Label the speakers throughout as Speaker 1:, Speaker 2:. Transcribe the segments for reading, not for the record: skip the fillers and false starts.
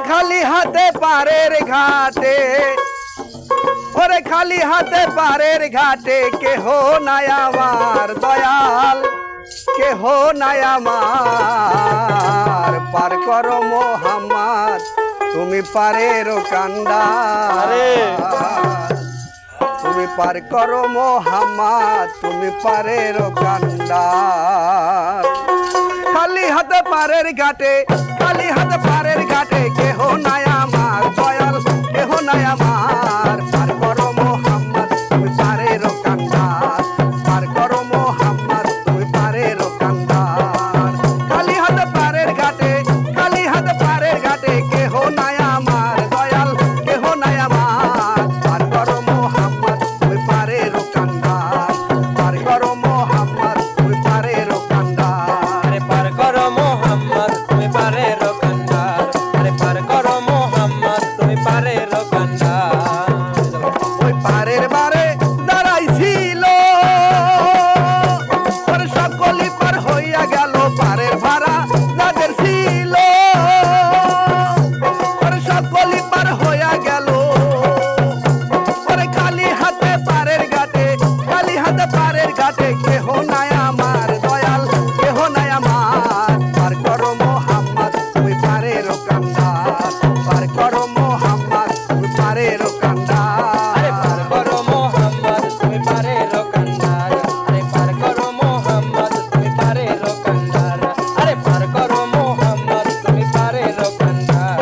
Speaker 1: খালি হাতে পারের ঘাটে, ওরে খালি হাতে পারের ঘাটে, কেহ নাই আমার দয়াল, কেহ নাই আমার। পার করো মোহাম্মদ তুমি পারের কান্ডার, তুমি পার করো মোহাম্মদ তুমি পারের কান্ডার। খালি হাতে পারের ঘাটে, খালি হাতে পারের ঘাটে, কেহ নাই আমার দয়াল, কেহ নাই আমার। পার করো মোহাম্মদ তুমি পারের কান্ডার, পার করো মোহাম্মদ তুমি পারের কান্ডার। খালি হাতে পারের ঘাটে, খালি হাতে পারের ঘাটে, কেহ নাই আমার দয়াল, কেহ নাই আমার। পার করো মোহাম্মদ তুমি পারের কান্ডার, পার করো মোহাম্মদ তুমি পারের কান্ডার।
Speaker 2: পার করো মোহাম্মদ তুমি পারের কান্ডার, আরে পার করো মোহাম্মদ তুমি পারের কান্ডার।
Speaker 1: ওই পারের বারে দাঁড়াইছিল, ওর সকলি পার হইয়া গেল, পারের ভাড়া যাদের ছিল, ওর সকলি পার হইয়া গেল। ওরে খালি হাতে পারের ঘাটে, খালি হাতে পারের ঘাটে, কেহ নাই আমার দয়াল, কেহ নাই আমার। পার করো মোহাম্মদ তুমি পারের কান্ডার, পার করো মোহাম্মদ তুমি পারের কান্ডার।
Speaker 2: আরে পার করো মোহাম্মদ তুমি পারের কান্ডার, আরে পার করো মোহাম্মদ তুমি পারের কান্ডার, আরে পার করো মোহাম্মদ তুমি পারের কান্ডার।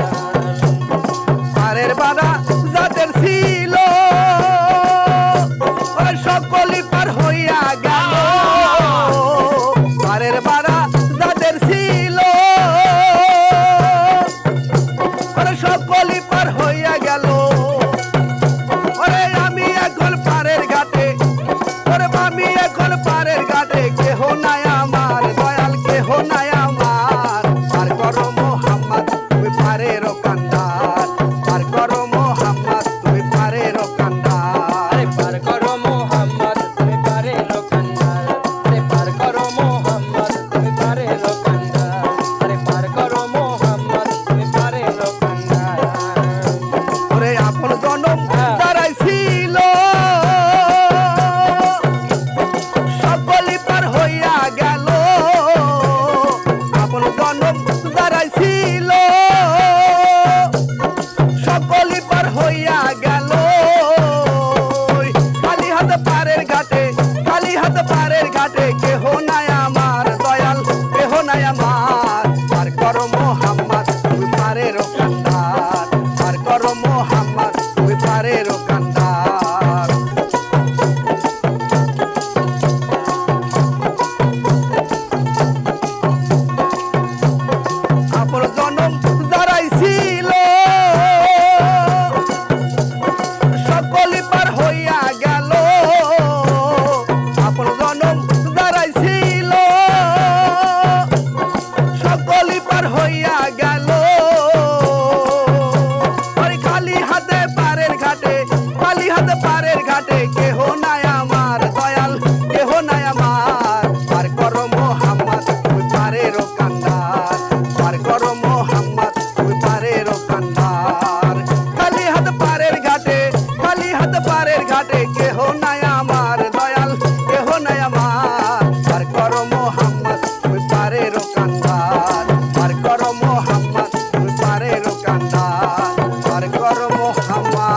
Speaker 1: পারের বাধা যাদের ছিল, ওই সকলি পার হইয়া গেল, পারের বাধা যাদের ছিল, ওরে সকলি পার হইয়া গেল। ওরে আমি এখন পারের ঘাটে, ওরে আমি এখন পারের ঘাটে, কেহ নাই আমার দয়াল, কেহ নাই আমার। পার করো মোহাম্মদ তুমি পারের কান্ডার, পার করো মোহাম্মদ তুমি পারের কান্ডার।
Speaker 2: আরে পার করো মোহাম্মদ তুমি পারের কান্ডার, আরে পার করো মোহাম্মদ তুমি পারের কান্ডার, আরে পার করো মোহাম্মদ তুমি পারের কান্ডার।
Speaker 1: ওরে আপন জনম দাঁড়াইছিল, সকলি পার হইয়া গেল, আপন জনম দাঁড়াইছিল, সকলি পার হইয়া গেল। খালি হাতে পারের ঘাটে, খালি হাতে পারের ঘাটে, কেহ নাই আমার দয়াল, কেহ নাই আমার। পার করো মোহাম্মদ তুমি পারের কান্ডার, পার করো মোহাম্মদ তুমি পারের কান্ডার। আপন জনম দাঁড়াইছিল, সকলি পার হইয়া গেল, আপন জনম দাঁড়াইছিল, সকলি পার হইয়া গেল। ওরে খালি হাতে পারের ঘাটে, খালি হাতে পারের ঘাটে, কেহ নাই আমার দয়াল, কেহ নাই আমার। পার করো মোহাম্মদ তুমি পারের কান্ডার, পার করো মোহাম্মদ তুমি পারের কান্ডার। খালি হাতে পারের ঘাটে, খালি হাতে পারের ঘাটে, কেহ নাই আমার দয়াল, কেহ নাই আমার। পার করো মোহাম্মদ তুমি পারের কান্ডার, পার করো মোহাম্মদ তুমি পারের কান্ডার, পার করো মোহাম্মদ।